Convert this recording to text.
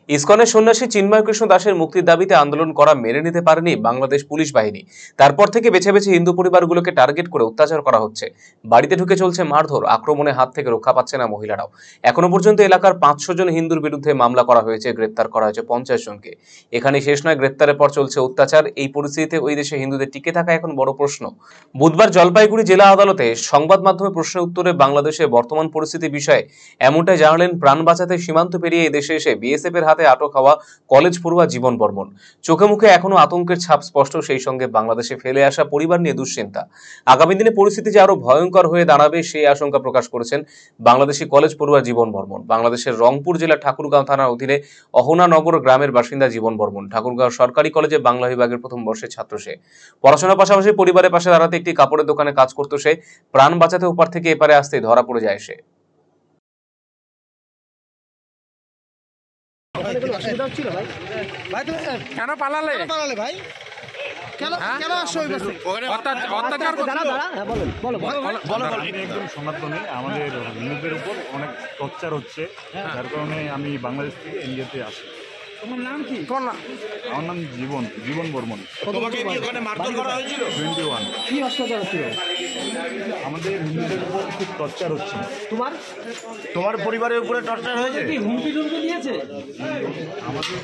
ইসকনের সন্ন্যাসী চিন্ময় কৃষ্ণ দাসের মুক্তির দাবিতে আন্দোলন করা মেনে নিতে পারেনি বাংলাদেশ পুলিশ বাহিনী। তারপর থেকে বেছে বেছে হিন্দু পরিবারগুলোকে টার্গেট করে অত্যাচার করা হচ্ছে। বাড়িতে ঢুকে চলছে মারধর, আক্রমণের হাত থেকে রক্ষা পাচ্ছে না মহিলারাও। এখনো পর্যন্ত এলাকার 500 জন হিন্দুর বিরুদ্ধে মামলা করা হয়েছে, গ্রেপ্তার করা হয়েছে 50 জনকে। এখানেই শেষ নয়, গ্রেপ্তারের পর চলছে অত্যাচার। এই পরিস্থিতিতে ওই দেশে হিন্দুদের টিকে থাকা এখন বড় প্রশ্ন। বুধবার জলপাইগুড়ি জেলা আদালতে সংবাদ মাধ্যমে প্রশ্নের উত্তরে বাংলাদেশের বর্তমান পরিস্থিতি বিষয়ে এমনটাই জানালেন প্রাণ বাঁচাতে সীমান্ত পেরিয়ে এই দেশে এসে বিএসএফ এর হাতে আটক হওয়া কলেজ পড়ুয়া জীবন বর্মন। চোখে মুখে এখনো আতঙ্কের ছাপ স্পষ্ট, সেই সঙ্গে বাংলাদেশে ফেলে আসা পরিবার নিয়ে দুশ্চিন্তা। আগামী দিনে পরিস্থিতি যে আরো ভয়ঙ্কর হয়ে দাঁড়াবে সেই আশঙ্কা প্রকাশ করেছেন বাংলাদেশি কলেজ পড়ুয়া জীবন বর্মন। বাংলাদেশের রংপুর জেলার ঠাকুরগাঁও থানার অধীনে অহনানগর গ্রামের বাসিন্দা জীবন বর্মন ঠাকুরগাঁও সরকারি কলেজে বাংলা বিভাগের প্রথম বর্ষের ছাত্র। সে পড়াশোনার পাশাপাশি পরিবারের পাশে দাঁড়াতে একটি কাপড়ের দোকানে কাজ করত। সে প্রাণ বাঁচাতে ওপার থেকে এপারে আসতেই ধরা পড়ে যায় সে। কেন পালালে ভাই? একদম সনাতনী, আমাদের হিন্দুদের উপর অনেক টর্চার হচ্ছে, যার কারণে আমি বাংলাদেশ থেকে ইন্ডিয়াতে আসি। তোমার নাম কি? আমার নাম জীবন বর্মন। 21। কি অত্যাচার হচ্ছিল? আমাদের হিন্দুদের উপর খুব টর্চার হচ্ছে। তোমার পরিবারের উপরে টর্চার হয়েছে? হুমকি দিয়েছে? আমাদের